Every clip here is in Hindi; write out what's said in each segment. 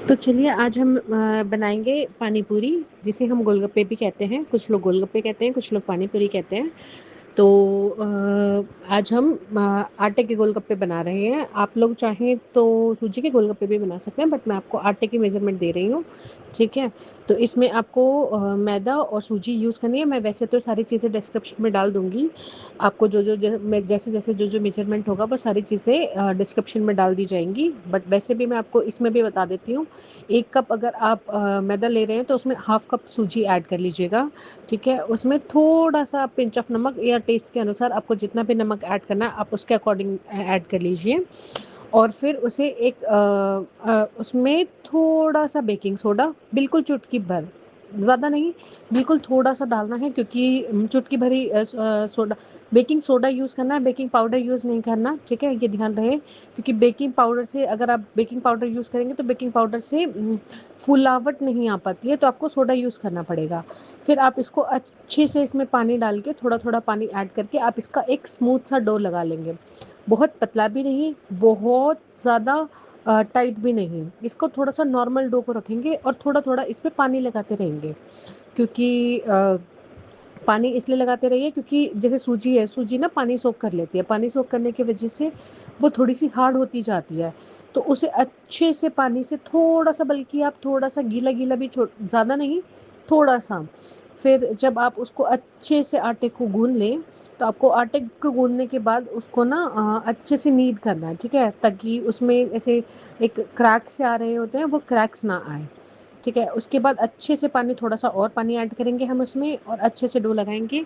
तो चलिए आज हम बनाएंगे पानी पूरी, जिसे हम गोलगप्पे भी कहते हैं। कुछ लोग गोलगप्पे कहते हैं, कुछ लोग पानी पूरी कहते हैं। तो आज हम आटे के गोलगप्पे बना रहे हैं। आप लोग चाहें तो सूजी के गोलगप्पे भी बना सकते हैं, बट मैं आपको आटे की मेजरमेंट दे रही हूँ। ठीक है। तो इसमें आपको मैदा और सूजी यूज़ करनी है। मैं वैसे तो सारी चीज़ें डिस्क्रिप्शन में डाल दूंगी। आपको जैसे जैसे जो मेजरमेंट होगा वो सारी चीज़ें डिस्क्रिप्शन में डाल दी जाएंगी। बट वैसे भी मैं आपको इसमें भी बता देती हूँ। 1 कप अगर आप मैदा ले रहे हैं तो उसमें हाफ कप सूजी ऐड कर लीजिएगा। ठीक है। उसमें थोड़ा सा पिंच ऑफ नमक या टेस्ट के अनुसार आपको जितना भी नमक ऐड करना है आप उसके अकॉर्डिंग ऐड कर लीजिए। और फिर उसे उसमें थोड़ा सा बेकिंग सोडा, बिल्कुल चुटकी भर, ज़्यादा नहीं, बिल्कुल थोड़ा सा डालना है, क्योंकि चुटकी भरी सोडा, बेकिंग सोडा यूज़ करना है, बेकिंग पाउडर यूज़ नहीं करना। ठीक है, ये ध्यान रहे। क्योंकि बेकिंग पाउडर से, अगर आप बेकिंग पाउडर यूज़ करेंगे तो बेकिंग पाउडर से फुलावट नहीं आ पाती है, तो आपको सोडा यूज़ करना पड़ेगा। फिर आप इसको अच्छे से इसमें पानी डाल के, थोड़ा थोड़ा पानी ऐड करके आप इसका एक स्मूथ सा डो लगा लेंगे। बहुत पतला भी नहीं, बहुत ज़्यादा टाइट भी नहीं। इसको थोड़ा सा नॉर्मल डो को रखेंगे और थोड़ा थोड़ा इस पर पानी लगाते रहेंगे। क्योंकि पानी इसलिए लगाते रहिए क्योंकि जैसे सूजी है, सूजी ना पानी सोख कर लेती है। पानी सोख करने की वजह से वो थोड़ी सी हार्ड होती जाती है। तो उसे अच्छे से पानी से थोड़ा सा, बल्कि आप थोड़ा सा गीला गीला भी, ज़्यादा नहीं, थोड़ा सा। फिर जब आप उसको अच्छे से आटे को गूंद लें, तो आपको आटे को गूंदने के बाद उसको ना अच्छे से नीड करना है। ठीक है, ताकि उसमें ऐसे एक क्रैक से आ रहे होते हैं, वो क्रैक्स ना आए। ठीक है। उसके बाद अच्छे से पानी, थोड़ा सा और पानी ऐड करेंगे हम उसमें और अच्छे से डो लगाएंगे।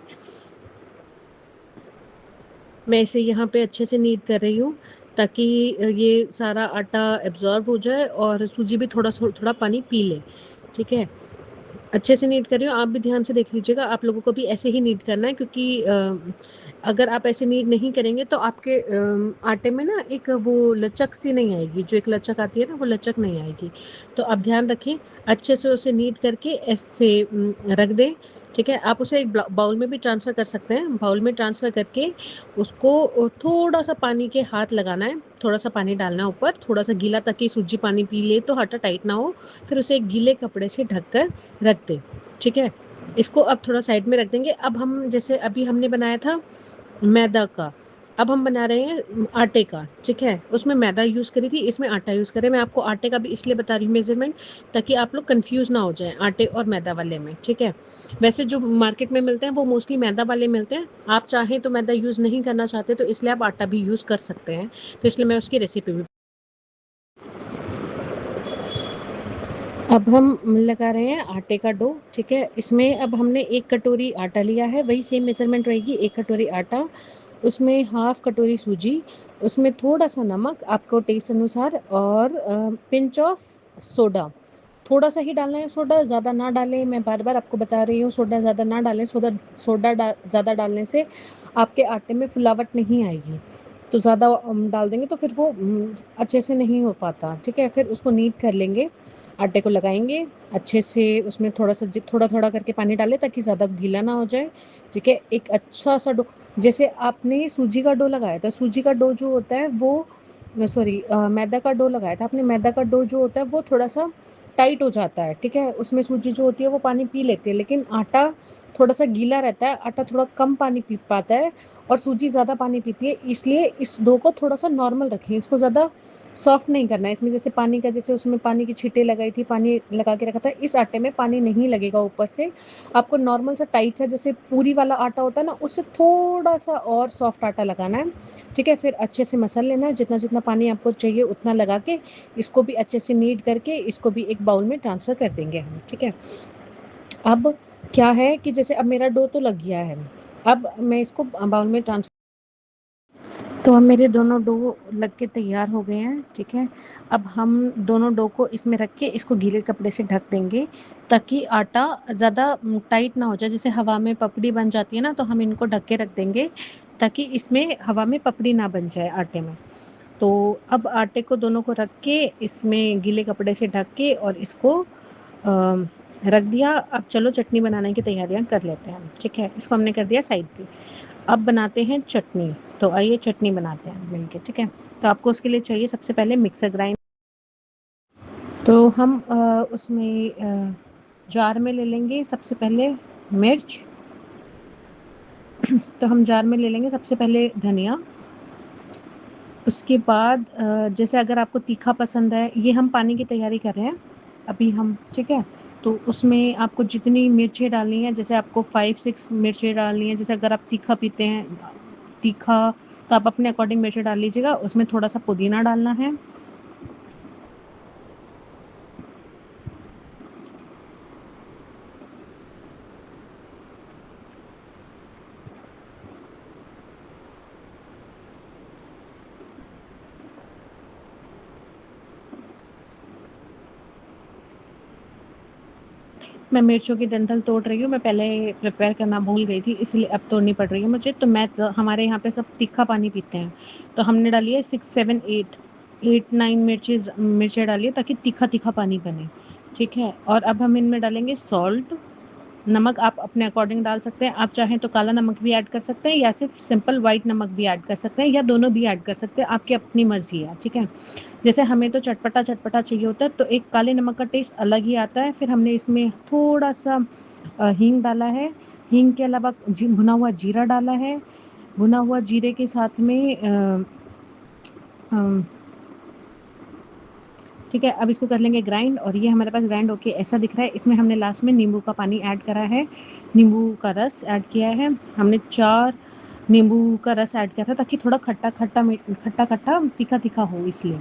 मैं इसे यहाँ पे अच्छे से नीड कर रही हूँ ताकि ये सारा आटा एब्जॉर्ब हो जाए और सूजी भी थोड़ा थोड़ा पानी पी ले। ठीक है। अच्छे से नीट कर रही हूँ, आप भी ध्यान से देख लीजिएगा। आप लोगों को भी ऐसे ही नीट करना है, क्योंकि अगर आप ऐसे नीट नहीं करेंगे तो आपके आटे में ना एक वो लचक सी नहीं आएगी। जो एक लचक आती है ना, वो लचक नहीं आएगी। तो आप ध्यान रखें, अच्छे से उसे नीट करके ऐसे रख दें। ठीक है। आप उसे एक बाउल में भी ट्रांसफ़र कर सकते हैं। बाउल में ट्रांसफ़र करके उसको थोड़ा सा पानी के हाथ लगाना है, थोड़ा सा पानी डालना है ऊपर, थोड़ा सा गीला, ताकि सूजी पानी पी ले तो आटा टाइट ना हो। फिर उसे एक गीले कपड़े से ढककर रख दें। ठीक है। इसको अब थोड़ा साइड में रख देंगे। अब हम, जैसे अभी हमने बनाया था मैदा का, अब हम बना रहे हैं आटे का। ठीक है। उसमें मैदा यूज़ करी थी, इसमें आटा यूज़ करें। मैं आपको आटे का भी इसलिए बता रही हूँ मेजरमेंट, ताकि आप लोग कंफ्यूज ना हो जाएं आटे और मैदा वाले में। ठीक है। वैसे जो मार्केट में मिलते हैं वो मोस्टली मैदा वाले मिलते हैं। आप चाहें तो मैदा यूज़ नहीं करना चाहते तो इसलिए आप आटा भी यूज़ कर सकते हैं। तो इसलिए मैं उसकी रेसिपी भी, अब हम लगा रहे हैं आटे का डो। ठीक है। इसमें अब हमने 1 कटोरी आटा लिया है, वही सेम मेजरमेंट रहेगी। 1 कटोरी आटा, उसमें हाफ कटोरी सूजी, उसमें थोड़ा सा नमक आपको टेस्ट अनुसार, और पिंच ऑफ सोडा। थोड़ा सा ही डालना है सोडा, ज़्यादा ना डालें। मैं बार बार आपको बता रही हूँ, सोडा ज़्यादा ना डालें। सोडा ज़्यादा डालने से आपके आटे में फुलावट नहीं आएगी। तो ज़्यादा डाल देंगे तो फिर वो अच्छे से नहीं हो पाता। ठीक है। फिर उसको नीट कर लेंगे, आटे को लगाएंगे अच्छे से। उसमें थोड़ा सा थोड़ा थोड़ा करके पानी डालें ताकि ज़्यादा गीला ना हो जाए। ठीक है। एक अच्छा सा डो, जैसे आपने सूजी का डो लगाया था, सूजी का डो जो होता है वो, सॉरी, मैदा का डो लगाया था आपने, मैदा का डो जो होता है वो थोड़ा सा टाइट हो जाता है। ठीक है। उसमें सूजी जो होती है वो पानी पी लेती है, लेकिन आटा थोड़ा सा गीला रहता है। आटा थोड़ा कम पानी पी पाता है और सूजी ज़्यादा पानी पीती है। इसलिए इस डो को थोड़ा सा नॉर्मल रखें, इसको ज़्यादा सॉफ्ट नहीं करना है। इसमें जैसे पानी का, जैसे उसमें पानी की छींटे लगाई थी, पानी लगा के रखा था, इस आटे में पानी नहीं लगेगा ऊपर से। आपको नॉर्मल सा टाइट सा, जैसे पूरी वाला आटा होता है ना, उससे थोड़ा सा और सॉफ्ट आटा लगाना है। ठीक है। फिर अच्छे से मसल लेना है, जितना जितना पानी आपको चाहिए उतना लगा के इसको भी अच्छे से नीड करके इसको भी एक बाउल में ट्रांसफ़र कर देंगे हम। ठीक है। अब क्या है कि जैसे अब मेरा डो तो लग गया है, अब मैं इसको बाउल में ट्रांसफ़र, तो अब मेरे दोनों डो लग के तैयार हो गए हैं। ठीक है। अब हम दोनों डो को इसमें रख के इसको गीले कपड़े से ढक देंगे, ताकि आटा ज़्यादा टाइट ना हो जाए। जैसे हवा में पपड़ी बन जाती है ना, तो हम इनको ढक के रख देंगे ताकि इसमें हवा में पपड़ी ना बन जाए आटे में। तो अब आटे को दोनों को रख के इसमें गीले कपड़े से ढक के और इसको रख दिया। अब चलो चटनी बनाने की तैयारियां कर लेते हैं। ठीक है। इसको हमने कर दिया साइड पे। अब बनाते हैं चटनी। तो आइए चटनी बनाते हैं मिलके। ठीक है। तो आपको उसके लिए चाहिए सबसे पहले मिक्सर ग्राइंडर। तो हम उसमें जार में ले लेंगे सबसे पहले मिर्च। तो हम जार में ले लेंगे सबसे पहले धनिया। उसके बाद जैसे अगर आपको तीखा पसंद है, ये हम पानी की तैयारी कर रहे हैं अभी हम, ठीक है। तो उसमें आपको जितनी मिर्चें डालनी है, जैसे आपको 5-6 मिर्चें डालनी है, जैसे अगर आप तीखा पीते हैं तीखा, तो आप अपने अकॉर्डिंग मिर्चें डाल लीजिएगा। उसमें थोड़ा सा पुदीना डालना है। मैं मिर्चों की डंठल तोड़ रही हूँ, मैं पहले प्रिपेयर करना भूल गई थी, इसलिए अब तोड़नी पड़ रही है मुझे। तो मैं हमारे यहाँ पे सब तीखा पानी पीते हैं, तो हमने डाली है 6, 7, 8 मिर्चें डाली है ताकि तीखा तीखा पानी बने, ठीक है। और अब हम इनमें डालेंगे सॉल्ट। नमक आप अपने अकॉर्डिंग डाल सकते हैं, आप चाहें तो काला नमक भी ऐड कर सकते हैं या सिर्फ सिंपल वाइट नमक भी ऐड कर सकते हैं, या दोनों भी ऐड कर सकते हैं, आपकी अपनी मर्जी है, ठीक है। जैसे हमें तो चटपटा चटपटा चाहिए होता है, तो एक काले नमक का टेस्ट अलग ही आता है। फिर हमने इसमें थोड़ा सा हींग डाला है। हींग के अलावा भुना हुआ जीरा डाला है। भुना हुआ जीरे के साथ में ठीक है। अब इसको कर लेंगे ग्राइंड, और ये हमारे पास ग्राइंड होके ऐसा दिख रहा है। इसमें हमने लास्ट में नींबू का पानी ऐड करा है, नींबू का रस ऐड किया है हमने। 4 नींबू का रस ऐड किया था ताकि थोड़ा खट्टा खट्टा खट्टा खट्टा तीखा तीखा हो, इसलिए।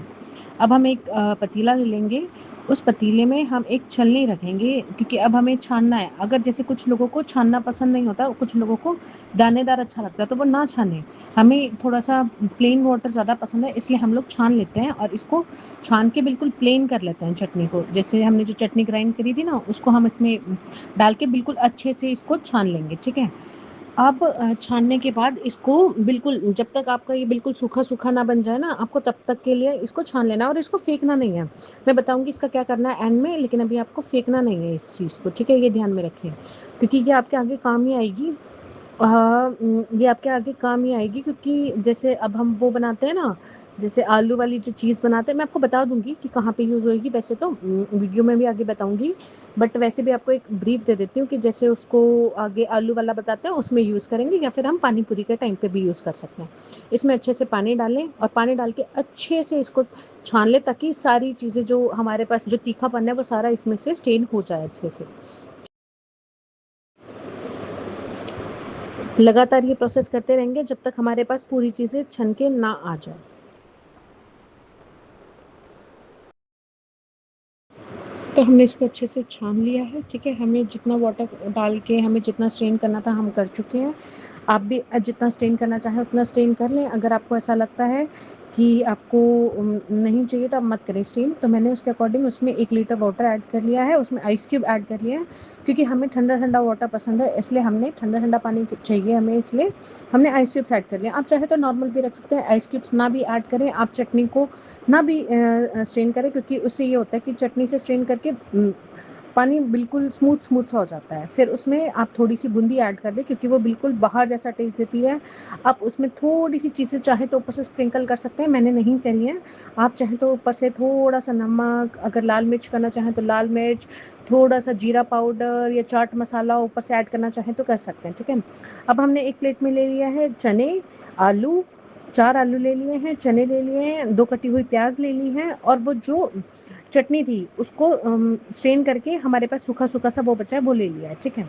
अब हम एक पतीला ले लेंगे। उस पतीले में हम एक छलनी रखेंगे, क्योंकि अब हमें छानना है। अगर जैसे कुछ लोगों को छानना पसंद नहीं होता, कुछ लोगों को दानेदार अच्छा लगता है, तो वो ना छाने। हमें थोड़ा सा प्लेन वाटर ज़्यादा पसंद है, इसलिए हम लोग छान लेते हैं और इसको छान के बिल्कुल प्लेन कर लेते हैं चटनी को। जैसे हमने जो चटनी ग्राइंड करी थी ना, उसको हम इसमें डाल के बिल्कुल अच्छे से इसको छान लेंगे, ठीक है। अब छानने के बाद इसको बिल्कुल, जब तक आपका ये बिल्कुल सूखा सूखा ना बन जाए ना, आपको तब तक के लिए इसको छान लेना है, और इसको फेंकना नहीं है। मैं बताऊंगी इसका क्या करना है एंड में, लेकिन अभी आपको फेंकना नहीं है इस चीज़ को, ठीक है। ये ध्यान में रखें, क्योंकि ये आपके आगे काम ही आएगी। ये आपके आगे काम ही आएगी, क्योंकि जैसे अब हम वो बनाते हैं ना, जैसे आलू वाली जो चीज़ बनाते हैं, मैं आपको बता दूंगी कि कहाँ पे यूज़ होएगी। वैसे तो वीडियो में भी आगे बताऊंगी, बट वैसे भी आपको एक ब्रीफ दे देती हूँ कि जैसे उसको आगे आलू वाला बताते हैं उसमें यूज़ करेंगे, या फिर हम पानी पूरी के टाइम पे भी यूज़ कर सकते हैं। इसमें अच्छे से पानी डालें, और पानी डाल के अच्छे से इसको छान लें, ताकि सारी चीज़ें जो हमारे पास जो तीखापन है वो सारा इसमें से स्टेन हो जाए अच्छे से। लगातार ये प्रोसेस करते रहेंगे जब तक हमारे पास पूरी चीज़ें छन के ना आ जाए। तो हमने इसको अच्छे से छान लिया है, ठीक है। हमें जितना वाटर डाल के हमें जितना स्ट्रेन करना था हम कर चुके हैं। आप भी जितना स्ट्रेन करना चाहें उतना स्ट्रेन कर लें। अगर आपको ऐसा लगता है कि आपको नहीं चाहिए तो आप मत करें स्ट्रेन। तो मैंने उसके अकॉर्डिंग उसमें 1 लीटर वाटर ऐड कर लिया है, उसमें आइस क्यूब ऐड कर लिया है, क्योंकि हमें ठंडा ठंडा वाटर पसंद है, इसलिए हमने ठंडा ठंडा पानी चाहिए हमें, इसलिए हमने आइस क्यूब्स ऐड कर लिया। आप चाहे तो नॉर्मल भी रख सकते हैं, आइस क्यूब्स ना भी ऐड करें, आप चटनी को ना भी स्ट्रेन करें, क्योंकि उससे ये होता है कि चटनी से स्ट्रेन करके पानी बिल्कुल स्मूथ स्मूथ सा हो जाता है। फिर उसमें आप थोड़ी सी बूंदी ऐड कर दें, क्योंकि वो बिल्कुल बाहर जैसा टेस्ट देती है। आप उसमें थोड़ी सी चीज़ें चाहे तो ऊपर से स्प्रिंकल कर सकते हैं, मैंने नहीं करी है। आप चाहें तो ऊपर से थोड़ा सा नमक, अगर लाल मिर्च करना चाहें तो लाल मिर्च, थोड़ा सा जीरा पाउडर या चाट मसाला ऊपर से ऐड करना चाहें तो कर सकते हैं, ठीक है। अब हमने एक प्लेट में ले लिया है चने, आलू, 4 आलू ले लिए हैं, चने ले लिए हैं, 2 कटी हुई प्याज ले ली हैं, और वो जो चटनी थी उसको स्ट्रेन करके हमारे पास सूखा सूखा सा वो बचा है, वो ले लिया है, ठीक है।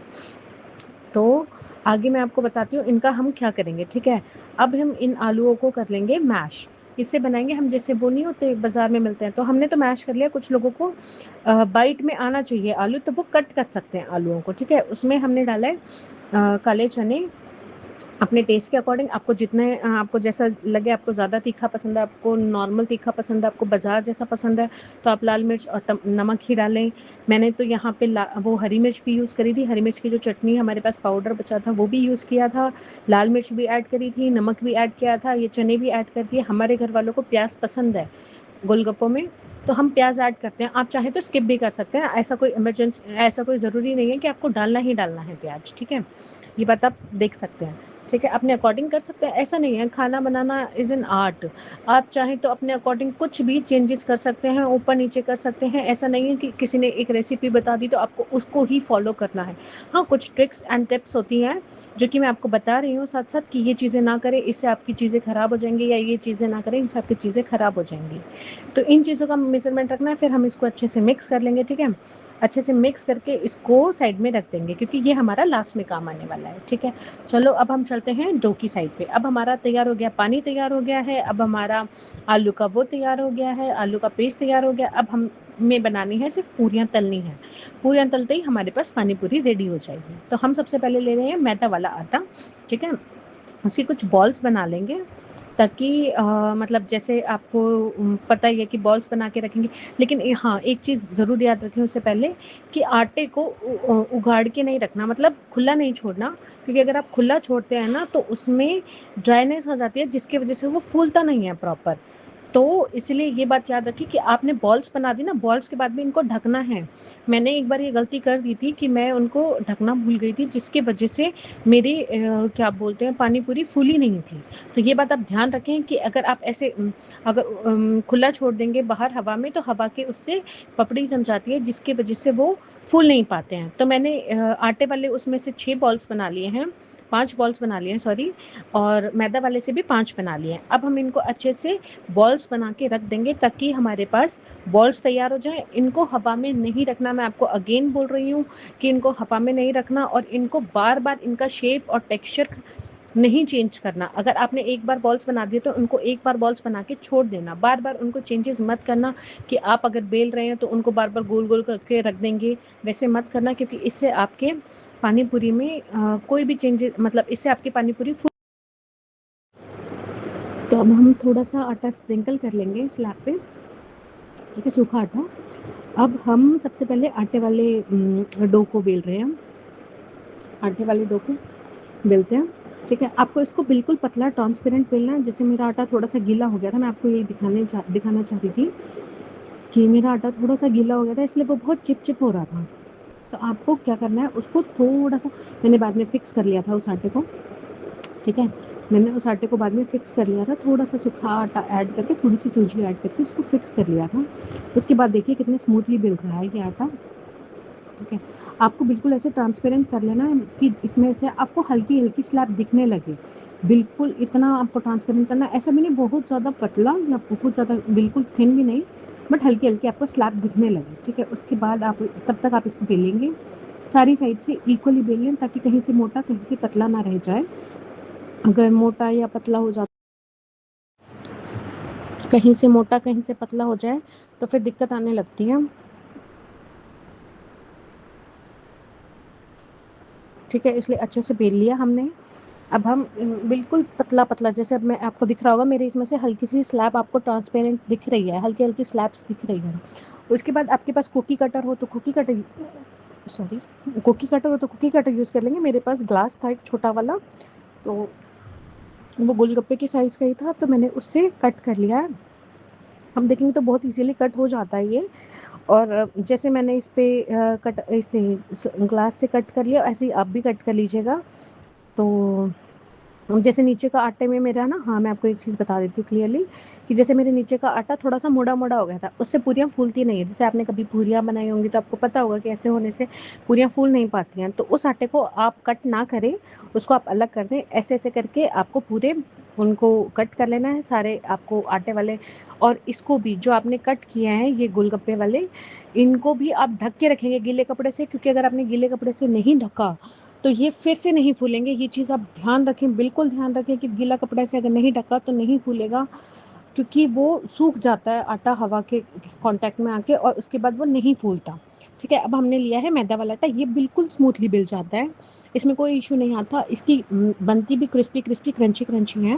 तो आगे मैं आपको बताती हूँ इनका हम क्या करेंगे, ठीक है। अब हम इन आलूओं को कर लेंगे मैश। इससे बनाएंगे हम, जैसे वो नहीं होते बाजार में मिलते हैं, तो हमने तो मैश कर लिया। कुछ लोगों को बाइट में आना चाहिए आलू, तो वो कट कर सकते हैं आलूओं को, ठीक है। उसमें हमने डाला है काले चने, अपने टेस्ट के अकॉर्डिंग, आपको जितने आपको जैसा लगे, आपको ज़्यादा तीखा पसंद है, आपको नॉर्मल तीखा पसंद है, आपको बाजार जैसा पसंद है, तो आप लाल मिर्च और नमक ही डालें। मैंने तो यहाँ पे वो हरी मिर्च भी यूज़ करी थी, हरी मिर्च की जो चटनी हमारे पास पाउडर बचा था वो भी यूज़ किया था, लाल मिर्च भी ऐड करी थी, नमक भी ऐड किया था, ये चने भी ऐड कर दिए। हमारे घर वालों को प्याज पसंद है गोलगप्पों में, तो हम प्याज ऐड करते हैं। आप चाहें तो स्किप भी कर सकते हैं, ऐसा कोई इमरजेंसी, ऐसा कोई ज़रूरी नहीं है कि आपको डालना ही डालना है प्याज, ठीक है। ये बात आप देख सकते हैं। ठीक है, अपने अकॉर्डिंग कर सकते हैं, ऐसा नहीं है, खाना बनाना इज़ एन आर्ट। आप चाहें तो अपने अकॉर्डिंग कुछ भी चेंजेस कर सकते हैं, ऊपर-नीचे कर सकते हैं। ऐसा नहीं है कि किसी ने एक रेसिपी बता दी तो आपको उसको ही फ़ॉलो करना है। हाँ, कुछ ट्रिक्स एंड टिप्स होती हैं जो कि मैं आपको बता रही हूँ साथ-साथ कि ये चीज़ें ना करें, इससे आपकी चीज़ें ख़राब हो जाएँगी, या ये चीज़ें ना करें, इससे आपकी चीज़ें ख़राब हो जाएँगी। तो इन चीज़ों का मेज़रमेंट रखना है, फिर हम इसको अच्छे से मिक्स कर लेंगे, ठीक है? अच्छे से मिक्स करके इसको साइड में रख देंगे, क्योंकि ये हमारा लास्ट में काम आने वाला है, ठीक है? चलो अब हम चलते हैं डो की साइड पे। अब हमारा तैयार हो गया, पानी तैयार हो गया है। अब हमारा आलू का वो तैयार हो गया है, आलू का पेस्ट तैयार हो गया। अब हमें बनानी है, सिर्फ पूरियां तलनी है। पूरियां तलते ही हमारे पास पानी पूरी रेडी हो जाएगी। तो हम सबसे पहले ले रहे हैं मैदा वाला आटा, ठीक है? उसकी कुछ बॉल्स बना लेंगे, ताकि मतलब जैसे आपको पता ही है कि बॉल्स बना के रखेंगे। लेकिन हाँ, एक चीज़ ज़रूर याद रखें उससे पहले, कि आटे को उगाड़ के नहीं रखना, मतलब खुला नहीं छोड़ना, क्योंकि अगर आप खुला छोड़ते हैं ना तो उसमें ड्राइनेस आ जाती है, जिसकी वजह से वो फूलता नहीं है प्रॉपर। तो इसलिए ये बात याद रखिए कि आपने बॉल्स बना दी ना, बॉल्स के बाद भी इनको ढकना है। मैंने एक बार ये गलती कर दी थी कि मैं उनको ढकना भूल गई थी, जिसकी वजह से मेरी क्या बोलते हैं, पानी पूरी फूली नहीं थी। तो ये बात आप ध्यान रखें कि अगर आप ऐसे अगर खुला छोड़ देंगे बाहर हवा में, तो हवा के उससे पपड़ी जम जाती है, जिसकी वजह से वो फूल नहीं पाते हैं। तो मैंने आटे वाले उसमें से 6 बॉल्स बना लिए हैं, 5 बॉल्स बना लिए हैं, सॉरी, और मैदा वाले से भी 5 बना लिए हैं। अब हम इनको अच्छे से बॉल्स बना के रख देंगे, ताकि हमारे पास बॉल्स तैयार हो जाए। इनको हवा में नहीं रखना, मैं आपको अगेन बोल रही हूँ कि इनको हवा में नहीं रखना, और इनको बार-बार इनका शेप और टेक्सचर नहीं चेंज करना। अगर आपने एक बार बॉल्स बना दिए तो उनको एक बार बॉल्स बना के छोड़ देना, बार बार उनको चेंजेस मत करना, कि आप अगर बेल रहे हैं तो उनको बार बार गोल गोल करके रख देंगे, वैसे मत करना, क्योंकि इससे आपके पानी पूरी में कोई भी चेंजेस, मतलब इससे आपकी पानी पूरी फूल। तो अब हम थोड़ा सा आटा स्प्रिंकल कर लेंगे स्लैब पे, ठीक है, सूखा आटा। अब हम सबसे पहले आटे वाले डो को बेल रहे हैं, आटे वाले डो को बेलते हैं, ठीक है? आपको इसको बिल्कुल पतला ट्रांसपेरेंट बेलना है। जैसे मेरा आटा थोड़ा सा गीला हो गया था, मैं आपको यही दिखाना चाह रही थी कि मेरा आटा थोड़ा सा गीला हो गया था, इसलिए वो बहुत चिप हो रहा था। तो आपको क्या करना है, उसको थोड़ा सा, मैंने बाद में फिक्स कर लिया था उस आटे को, ठीक है? मैंने उस आटे को बाद में फिक्स कर लिया था, थोड़ा सा सूखा आटा ऐड करके, थोड़ी सी सूजी ऐड करके उसको फिक्स कर लिया था। उसके बाद देखिए कितने स्मूथली बेल रहा है ये आटा, ठीक है? आपको बिल्कुल ऐसे ट्रांसपेरेंट कर लेना है कि इसमें से आपको हल्की-हल्की स्लैब दिखने लगे। बिल्कुल इतना आपको ट्रांसपेरेंट करना है, ऐसा भी नहीं बहुत ज़्यादा पतला या बहुत ज़्यादा बिल्कुल थिन भी नहीं, बट हल्की-हल्की आपको स्लैब दिखने लगे, ठीक है? उसके बाद आप तब तक आप इसको बेलेंगे। सारी साइड से इक्वली बेल लें, ताकि कहीं से मोटा, कहीं से पतला ना रह जाए। अगर मोटा या पतला हो जाता, कहीं से मोटा, कहीं से पतला हो जाए, तो फिर दिक्कत आने लगती है, ठीक है? इसलिए अच्छे से बेल लिया हमने। अब हम बिल्कुल पतला-पतला, जैसे अब मैं आपको दिख रहा होगा, मेरे इसमें से हल्की-सी स्लैब आपको ट्रांसपेरेंट दिख रही है, हल्की-हल्की स्लैब्स दिख रही हैं। उसके बाद आपके पास कुकी कटर हो तो cookie cutter, sorry, cookie cutter हो तो कुकी कटर यूज़ कर लेंगे। मेरे पास ग्लास था एक छोटा वाला, तो वो गोलगप्पे के साइज़ का ही था, तो मैंने उससे कट कर लिया है। हम देखेंगे तो बहुत ईज़िली कट हो जाता है ये। और जैसे मैंने इस पे कट इसे ग्लास से कट कर लिया, ऐसे ही आप भी कट कर लीजिएगा। तो जैसे नीचे का आटे में मेरा ना, हाँ, मैं आपको एक चीज़ बता देती हूँ क्लियरली, कि जैसे मेरे नीचे का आटा थोड़ा-सा मोटा-मोटा हो गया था, उससे पूरियाँ फूलती नहीं है। जैसे आपने कभी पूरियाँ बनाई होंगी तो आपको पता होगा कि ऐसे होने से पूरियाँ फूल नहीं पाती हैं। तो उस आटे को आप कट ना करें, उसको आप अलग कर दें। ऐसे-ऐसे करके आपको पूरे उनको कट कर लेना है, सारे आपको आटे वाले। और इसको भी जो आपने कट किए हैं ये गोलगप्पे वाले, इनको भी आप ढक के रखेंगे गीले कपड़े से, क्योंकि अगर आपने गीले कपड़े से नहीं ढका तो ये फिर से नहीं फूलेंगे। ये चीज़ आप ध्यान रखें, बिल्कुल ध्यान रखें कि गीला कपड़ा से अगर नहीं ढका तो नहीं फूलेगा, क्योंकि वो सूख जाता है आटा हवा के कांटेक्ट में आके, और उसके बाद वो नहीं फूलता, ठीक है? अब हमने लिया है मैदा वाला आटा, ये बिल्कुल स्मूथली बिल जाता है, इसमें कोई इशू नहीं आता। इसकी बनती भी क्रिस्पी क्रिस्पी क्रंची क्रंची है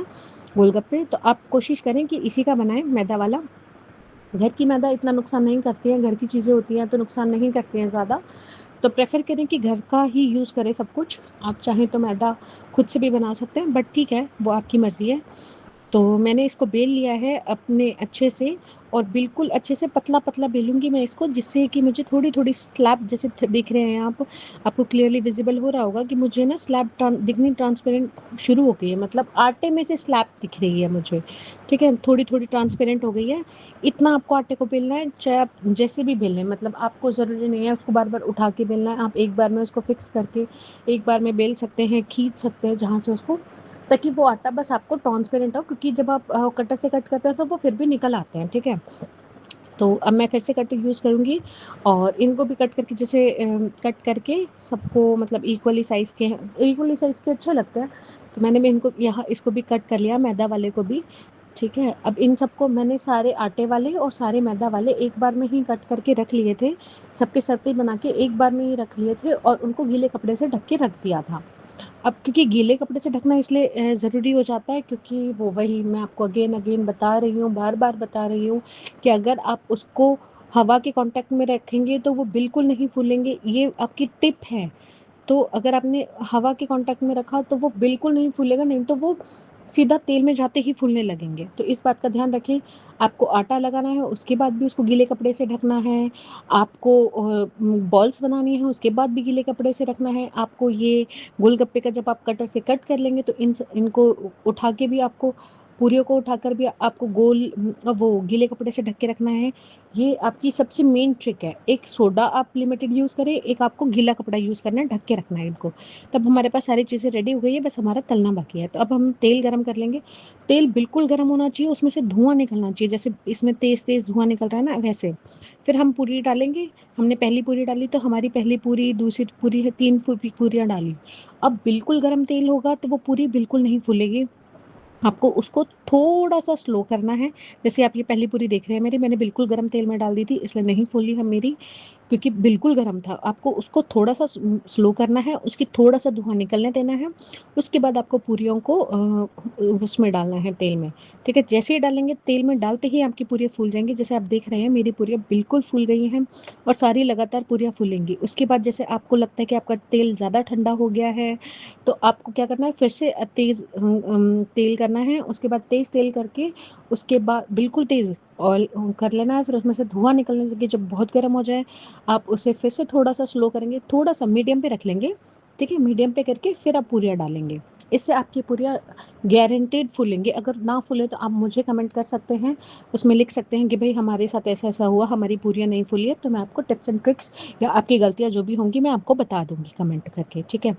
गोलगप्पे। तो आप कोशिश करें कि इसी का बनाएं, मैदा वाला। घर की मैदा इतना नुकसान नहीं करती है, घर की चीज़ें होती हैं तो नुकसान नहीं करती हैं ज़्यादा। तो प्रेफ़र करें कि घर का ही यूज़ करें सब कुछ। आप चाहें तो मैदा खुद से भी बना सकते हैं, बट ठीक है, वो आपकी मर्ज़ी है। तो मैंने इसको बेल लिया है अपने अच्छे से, और बिल्कुल अच्छे से पतला-पतला बेलूँगी मैं इसको, जिससे कि मुझे थोड़ी-थोड़ी स्लैब जैसे देख रहे हैं आप, आपको क्लियरली विज़िबल हो रहा होगा कि मुझे ना स्लैब दिखनी ट्रांसपेरेंट शुरू हो गई है, मतलब आटे में से स्लैब दिख रही है मुझे, ठीक है? थोड़ी-थोड़ी ट्रांसपेरेंट हो गई है। इतना आपको आटे को बेलना है, चाहे आप जैसे भी बेलें, मतलब आपको ज़रूरी नहीं है उसको बार-बार उठा के बेलना है, आप एक बार में उसको फिक्स करके एक बार में बेल सकते हैं, खींच सकते हैं जहाँ से उसको, ताकि वो आटा बस आपको ट्रांसपेरेंट हो, क्योंकि जब आप कटर से कट करते हैं तो वो फिर भी निकल आते हैं, ठीक है? तो अब मैं फिर से कटर यूज़ करूँगी और इनको भी कट करके जैसे कट करके सबको मतलब इक्वली साइज़ के हैं, इक्वली साइज़ के अच्छे लगते हैं, तो मैंने भी इनको यहाँ इसको भी कट कर लिया, मैदा वाले को भी, ठीक है? अब इन सबको मैंने सारे आटे वाले और सारे मैदा वाले एक बार में ही कट करके रख लिए थे, सबके सर्कल बना के एक बार में ही रख लिए थे और उनको गीले कपड़े से ढक के रख दिया था। अब क्योंकि गीले कपड़े से ढकना इसलिए ज़रूरी हो जाता है, क्योंकि वो वही मैं आपको अगेन अगेन बता रही हूँ, बार-बार बता रही हूँ कि अगर आप उसको हवा के कांटेक्ट में रखेंगे तो वो बिल्कुल नहीं फूलेंगे, ये आपकी टिप है। तो अगर आपने हवा के कांटेक्ट में रखा तो वो बिल्कुल नहीं फूलेगा, नहीं तो वो सीधा तेल में जाते ही फूलने लगेंगे। तो इस बात का ध्यान रखें, आपको आटा लगाना है, उसके बाद भी उसको गीले कपड़े से ढकना है, आपको बॉल्स बनानी है, उसके बाद भी गीले कपड़े से रखना है, आपको ये गोलगप्पे का जब आप कटर से कट कर लेंगे तो इनको उठा के भी आपको, पूरियों को उठाकर भी आपको वो गीले कपड़े से ढक के रखना है। ये आपकी सबसे मेन ट्रिक है। एक सोडा आप लिमिटेड यूज़ करें, एक आपको गीला कपड़ा यूज़ करना है, ढक के रखना है इनको। तब हमारे पास सारी चीज़ें रेडी हो गई है, बस हमारा तलना बाकी है। तो अब हम तेल गरम कर लेंगे। तेल बिल्कुल गरम होना चाहिए, उसमें से धुआँ निकलना चाहिए, जैसे इसमें तेज़-तेज़ धुआँ निकल रहा है ना, वैसे। फिर हम पूरी डालेंगे, हमने पहली पूरी डाली तो हमारी पहली पूरी, दूसरी पूरी है, 3 पूरियाँ डाली। अब बिल्कुल गरम तेल होगा तो वो पूरी बिल्कुल नहीं फूलेगी। आपको उसको थोड़ा-सा स्लो करना है। जैसे आप ये पहली पूरी देख रहे हैं मेरी, मैंने बिल्कुल गरम तेल में डाल दी थी, इसलिए नहीं फूली है मेरी, क्योंकि बिल्कुल गरम था। आपको उसको थोड़ा-सा स्लो करना है, उसकी थोड़ा-सा धुआँ निकलने देना है, उसके बाद आपको पूरियों को उसमें डालना है तेल में, ठीक है? जैसे ही डालेंगे, तेल में डालते ही आपकी पूरियाँ फूल जाएँगी। जैसे आप देख रहे हैं मेरी पूरियाँ बिल्कुल फूल गई हैं और सारी लगातार पूरियाँ फूलेंगी। उसके बाद जैसे आपको लगता है कि आपका तेल ज़्यादा ठंडा हो गया है, तो आपको क्या करना है, फिर से तेज़ तेल करना है, उसके बाद तेज़ तेल करके उसके बाद बिल्कुल तेज़ ऑयल कर लेना है, फिर उसमें से धुआँ निकलने लगे, जब बहुत गर्म हो जाए, आप उसे फिर से थोड़ा-सा स्लो करेंगे, थोड़ा-सा मीडियम पे रख लेंगे, ठीक है? मीडियम पे करके फिर आप पूरियाँ डालेंगे। इससे आपकी पूरियाँ गारंटीड फूलेंगी। अगर ना फूले तो आप मुझे कमेंट कर सकते हैं, उसमें लिख सकते हैं कि भई हमारे साथ ऐसा-ऐसा हुआ, हमारी पूरियाँ नहीं फूली है, तो मैं आपको टिप्स एंड ट्रिक्स या आपकी गलतियाँ जो भी होंगी मैं आपको बता दूँगी कमेंट करके, ठीक है?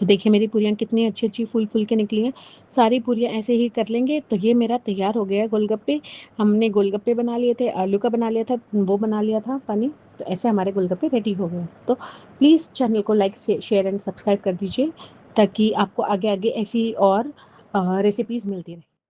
तो देखिए मेरी पूरियाँ कितनी अच्छी-अच्छी फूल-फूल के निकली हैं। सारी पूरियाँ ऐसे ही कर लेंगे तो ये मेरा तैयार हो गया है गोलगप्पे। हमने गोलगप्पे बना लिए थे, आलू का बना लिया था, वो बना लिया था पानी, तो ऐसे हमारे गोलगप्पे रेडी हो गए। तो प्लीज़ चैनल को लाइक से शेयर एंड सब्सक्राइब कर दीजिए, ताकि आपको आगे-आगे ऐसी और रेसिपीज़ मिलती रहें।